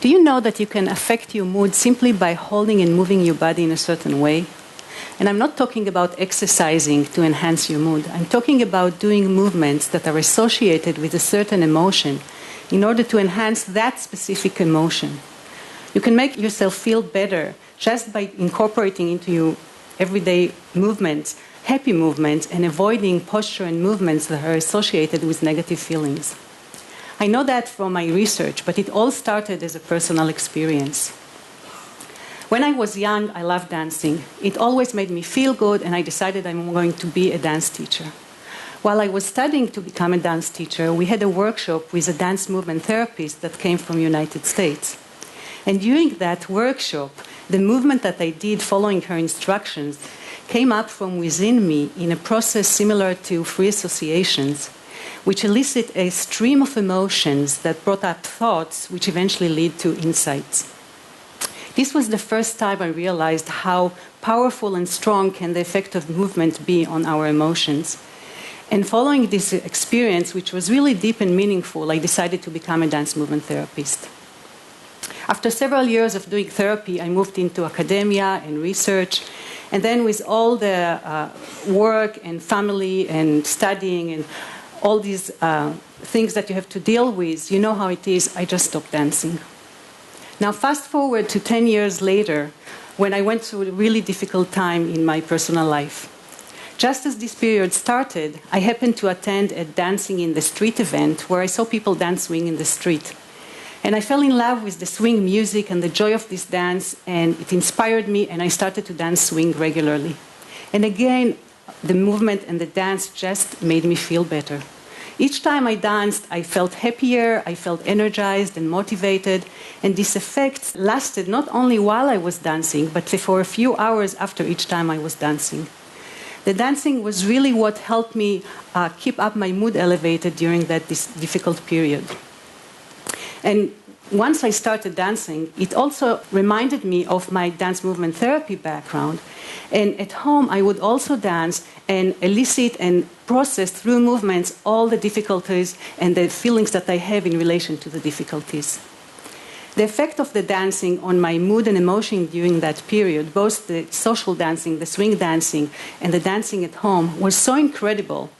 you know that you can affect your mood simply by holding and moving your body in a certain way? And I'm not talking about exercising to enhance your mood. I'm talking about doing movements that are associated with a certain emotion in order to enhance that specific emotion. You can make yourself feel better just by incorporating into your everyday movements, happy movements, and avoiding posture and movements that are associated with negative feelings. I know that from my research, but it all started as a personal experience. When I was young, I loved dancing. It always made me feel good, and I decided I'm going to be a dance teacher. While I was studying to become a dance teacher, we had a workshop with a dance movement therapist that came from the United States. And during that workshop, the movement that I did following her instructions came up from within me in a process similar to free associations, which elicit a stream of emotions that brought up thoughts which eventually lead to insights. This was the first time I realized how powerful and strong can the effect of movement be on our emotions. And following this experience, which was really deep and meaningful, I decided to become a dance movement therapist. After several years of doing therapy, I moved into academia and research. And then with all the work and family and studying and all these things that you have to deal with, you know how it is, I just stopped dancing. Now, fast forward to 10 years later, when I went through a really difficult time in my personal life. Just as this period started, I happened to attend a Dancing in the Street event where I saw people dance swing in the street. And I fell in love with the swing music and the joy of this dance, and it inspired me, and I started to dance swing regularly. And again, the movement and the dance just made me feel better. Each time I danced, I felt happier, I felt energized and motivated, and this effect lasted not only while I was dancing, but for a few hours after each time I was dancing. The dancing was really what helped me keep up my mood elevated during this difficult period. And once I started dancing, it also reminded me of my dance movement therapy background. And at home, I would also dance and elicit and process through movements all the difficulties and the feelings that I have in relation to the difficulties. The effect of the dancing on my mood and emotion during that period, both the social dancing, the swing dancing, and the dancing at home, was so incredible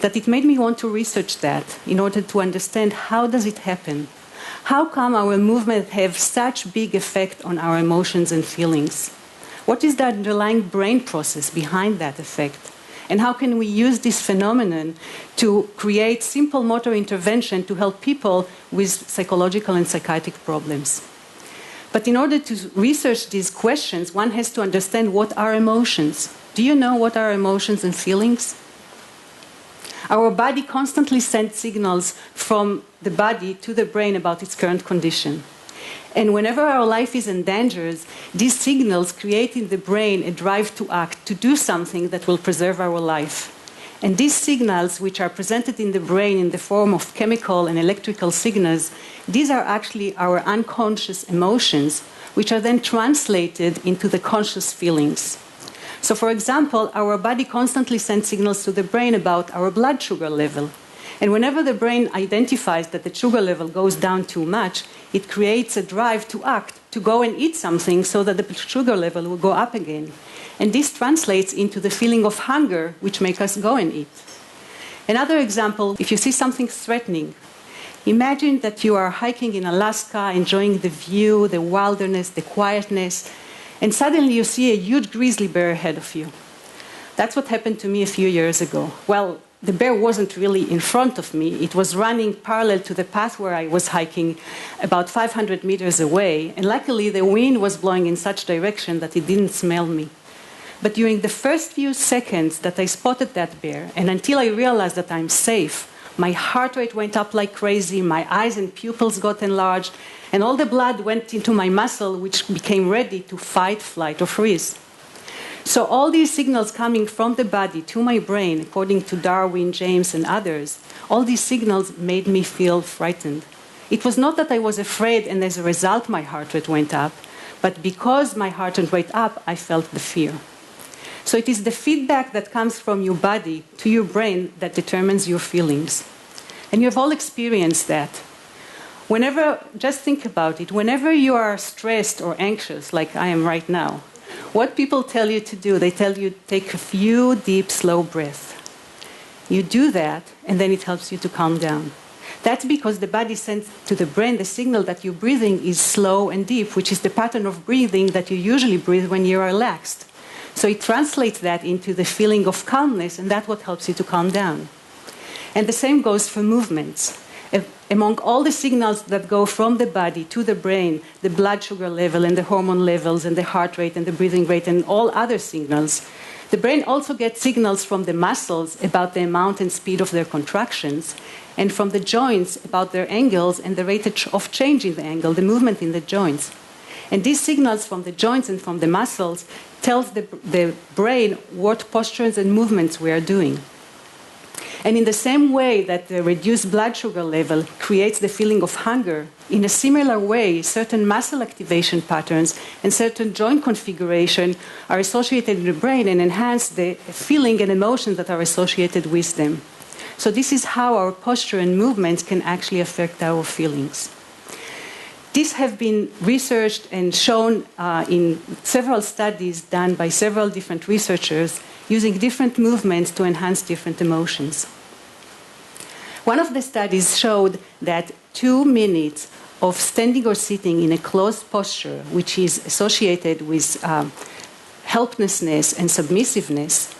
that it made me want to research that in order to understand how does it happen. How come our movements have such big effect on our emotions and feelings? What is the underlying brain process behind that effect? And how can we use this phenomenon to create simple motor intervention to help people with psychological and psychiatric problems? But in order to research these questions, one has to understand what are emotions. Do you know what are emotions and feelings? Our body constantly sends signals from the body to the brain about its current condition. And whenever our life is in danger, these signals create in the brain a drive to act, to do something that will preserve our life. And these signals, which are presented in the brain in the form of chemical and electrical signals, these are actually our unconscious emotions, which are then translated into the conscious feelings. So, for example, our body constantly sends signals to the brain about our blood sugar level. And whenever the brain identifies that the sugar level goes down too much, it creates a drive to act, to go and eat something so that the sugar level will go up again. And this translates into the feeling of hunger, which makes us go and eat. Another example, if you see something threatening, imagine that you are hiking in Alaska, enjoying the view, the wilderness, the quietness, and suddenly you see a huge grizzly bear ahead of you. That's what happened to me a few years ago. Well, the bear wasn't really in front of me. It was running parallel to the path where I was hiking, about 500 meters away. And luckily, the wind was blowing in such direction that it didn't smell me. But during the first few seconds that I spotted that bear, and until I realized that I'm safe, my heart rate went up like crazy, my eyes and pupils got enlarged, and all the blood went into my muscle, which became ready to fight, flight, or freeze. So all these signals coming from the body to my brain, according to Darwin, James, and others, all these signals made me feel frightened. It was not that I was afraid and as a result my heart rate went up, but because my heart rate went up, I felt the fear. So it is the feedback that comes from your body to your brain that determines your feelings. And you have all experienced that. Just think about it, whenever you are stressed or anxious, like I am right now, what people tell you to do, they tell you take a few deep, slow breaths. You do that, and then it helps you to calm down. That's because the body sends to the brain the signal that your breathing is slow and deep, which is the pattern of breathing that you usually breathe when you're relaxed. So it translates that into the feeling of calmness, and that's what helps you to calm down. And the same goes for movements. Among all the signals that go from the body to the brain, the blood sugar level and the hormone levels and the heart rate and the breathing rate and all other signals, the brain also gets signals from the muscles about the amount and speed of their contractions, and from the joints about their angles and the rate of change in the angle, the movement in the joints. And these signals from the joints and from the muscles tells the brain what postures and movements we are doing. And in the same way that the reduced blood sugar level creates the feeling of hunger, in a similar way, certain muscle activation patterns and certain joint configuration are associated in the brain and enhance the feeling and emotions that are associated with them. So this is how our posture and movements can actually affect our feelings. These have been researched and shown in several studies done by several different researchers using different movements to enhance different emotions. One of the studies showed that 2 minutes of standing or sitting in a closed posture, which is associated with helplessness and submissiveness,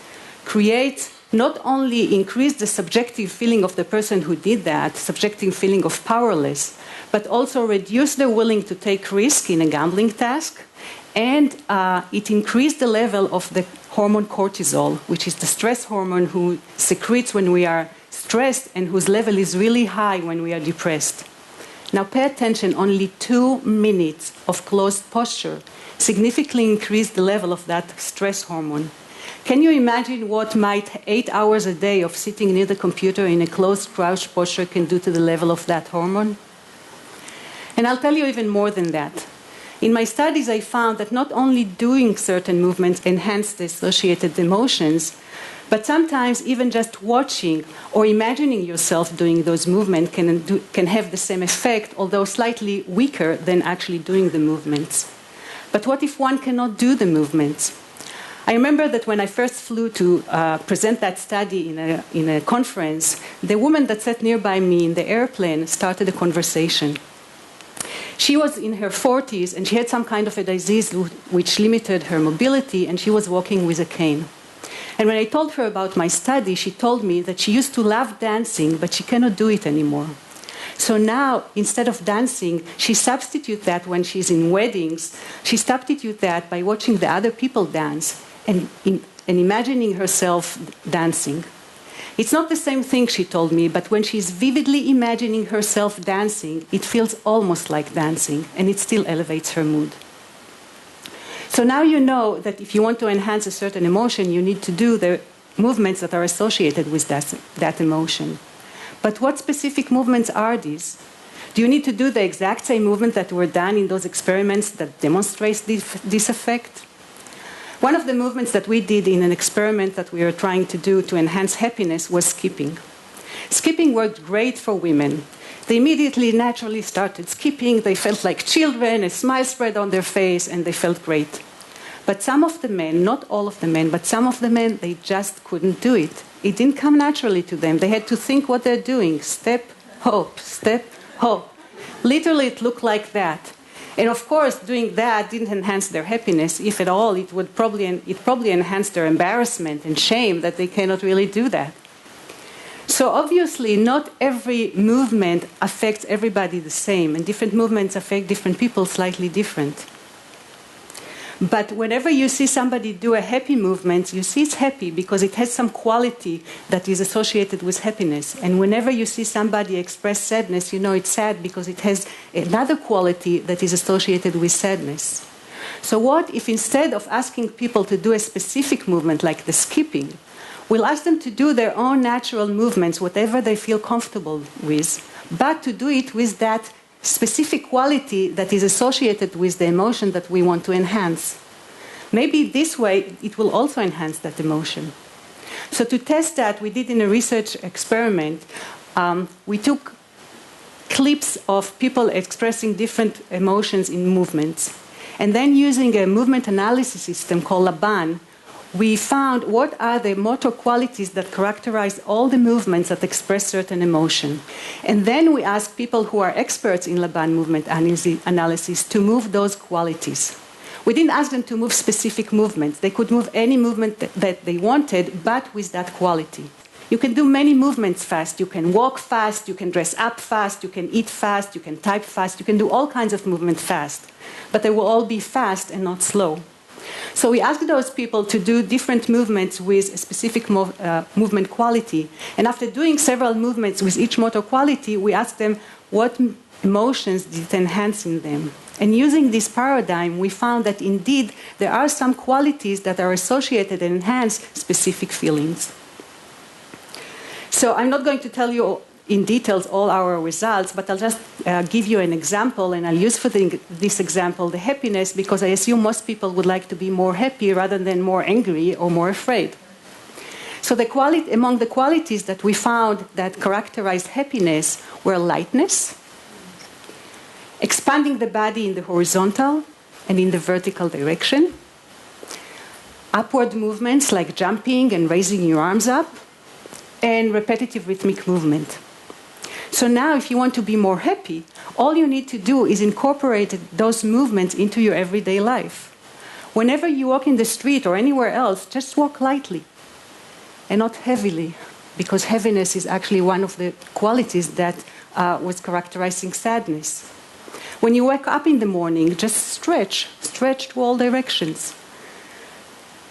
creates not only increase the subjective feeling of the person who did that, subjective feeling of powerless, but also reduce the willing to take risk in a gambling task, and it increased the level of the hormone cortisol, which is the stress hormone who secretes when we are stressed and whose level is really high when we are depressed. Now pay attention, only 2 minutes of closed posture significantly increased the level of that stress hormone. Can you imagine what might 8 hours a day of sitting near the computer in a closed crouched posture can do to the level of that hormone? And I'll tell you even more than that. In my studies, I found that not only doing certain movements enhance the associated emotions, but sometimes even just watching or imagining yourself doing those movements can have the same effect, although slightly weaker than actually doing the movements. But what if one cannot do the movements? I remember that when I first flew to present that study in a conference, the woman that sat nearby me in the airplane started a conversation. She was in her 40s, and she had some kind of a disease which limited her mobility, and she was walking with a cane. And when I told her about my study, she told me that she used to love dancing, but she cannot do it anymore. So now, instead of dancing, she substitutes that when she's in weddings, she substitutes that by watching the other people dance and imagining herself dancing. It's not the same thing, she told me, but when she's vividly imagining herself dancing, it feels almost like dancing, and it still elevates her mood. So now you know that if you want to enhance a certain emotion, you need to do the movements that are associated with that emotion. But what specific movements are these? Do you need to do the exact same movement that were done in those experiments that demonstrates this effect? One of the movements that we did in an experiment that we were trying to do to enhance happiness was skipping. Skipping worked great for women. They immediately, naturally started skipping. They felt like children, a smile spread on their face, and they felt great. But some of the men, not all of the men, but some of the men, they just couldn't do it. It didn't come naturally to them. They had to think what they're doing. Step, hop, step, hop. Literally, it looked like that. And of course, doing that didn't enhance their happiness. If at all, it probably enhanced their embarrassment and shame that they cannot really do that. So obviously, not every movement affects everybody the same, and different movements affect different people slightly different. But whenever you see somebody do a happy movement, you see it's happy because it has some quality that is associated with happiness. And whenever you see somebody express sadness, you know it's sad because it has another quality that is associated with sadness. So what if instead of asking people to do a specific movement like the skipping, we'll ask them to do their own natural movements, whatever they feel comfortable with, but to do it with that specific quality that is associated with the emotion that we want to enhance. Maybe this way it will also enhance that emotion. So to test that, we did in a research experiment, we took clips of people expressing different emotions in movements. And then using a movement analysis system called Laban, we found what are the motor qualities that characterize all the movements that express certain emotion. And then we asked people who are experts in Laban movement analysis to move those qualities. We didn't ask them to move specific movements. They could move any movement that they wanted, but with that quality. You can do many movements fast. You can walk fast, you can dress up fast, you can eat fast, you can type fast, you can do all kinds of movements fast. But they will all be fast and not slow. So we asked those people to do different movements with a specific movement quality. And after doing several movements with each motor quality, we asked them what emotions did it enhance in them. And using this paradigm, we found that indeed there are some qualities that are associated and enhance specific feelings. So I'm not going to tell you in details all our results, but I'll just give you an example, and I'll use for this example the happiness, because I assume most people would like to be more happy rather than more angry or more afraid. So among the qualities that we found that characterized happiness were lightness, expanding the body in the horizontal and in the vertical direction, upward movements like jumping and raising your arms up, and repetitive rhythmic movement. So now if you want to be more happy, all you need to do is incorporate those movements into your everyday life. Whenever you walk in the street or anywhere else, just walk lightly and not heavily, because heaviness is actually one of the qualities that was characterizing sadness. When you wake up in the morning, just stretch to all directions,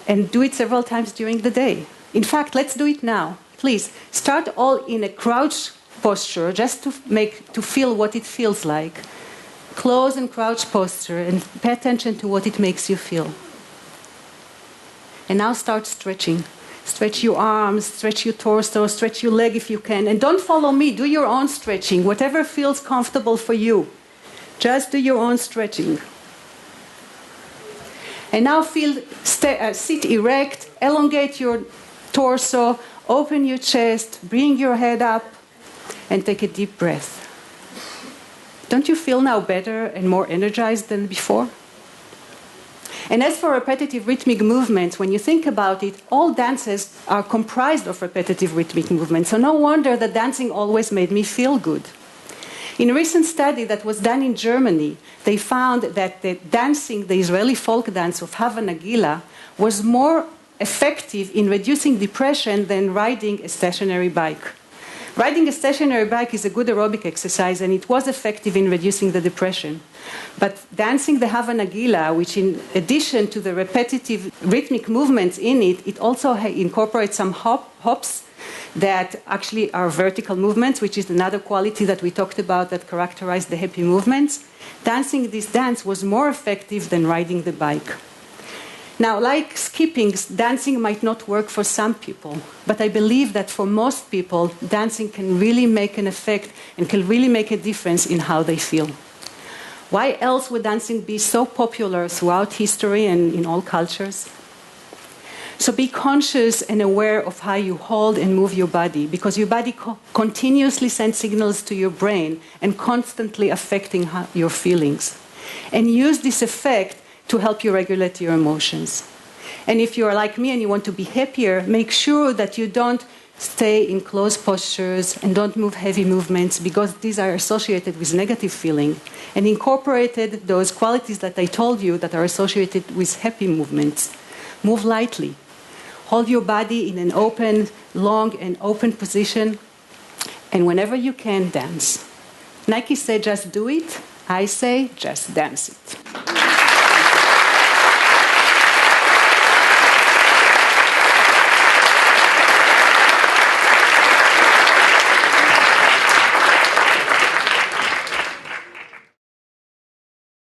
and do it several times during the day. In fact, let's do it now. Please start all in a crouch posture, just to feel what it feels like. Close and crouch posture, and pay attention to what it makes you feel. And now start stretching. Stretch your arms, stretch your torso, stretch your leg if you can. And don't follow me, do your own stretching, whatever feels comfortable for you. Just do your own stretching. And now sit erect, elongate your torso, open your chest, bring your head up, and take a deep breath. Don't you feel now better and more energized than before? And as for repetitive rhythmic movements, when you think about it, all dances are comprised of repetitive rhythmic movements. So no wonder that dancing always made me feel good. In a recent study that was done in Germany, they found that the Israeli folk dance of Hava Nagila, was more effective in reducing depression than riding a stationary bike. Riding a stationary bike is a good aerobic exercise, and it was effective in reducing the depression. But dancing the Hava Nagila, which in addition to the repetitive rhythmic movements in it, it also incorporates some hops that actually are vertical movements, which is another quality that we talked about that characterized the happy movements. Dancing this dance was more effective than riding the bike. Now, like skipping, dancing might not work for some people, but I believe that for most people, dancing can really make an effect and can really make a difference in how they feel. Why else would dancing be so popular throughout history and in all cultures? So be conscious and aware of how you hold and move your body, because your body continuously sends signals to your brain and constantly affecting your feelings. And use this effect to help you regulate your emotions. And if you are like me and you want to be happier, make sure that you don't stay in close postures and don't move heavy movements, because these are associated with negative feeling, and incorporated those qualities that I told you that are associated with happy movements. Move lightly. Hold your body in an open, long and open position, and whenever you can, dance. Nike said, just do it. I say, just dance it.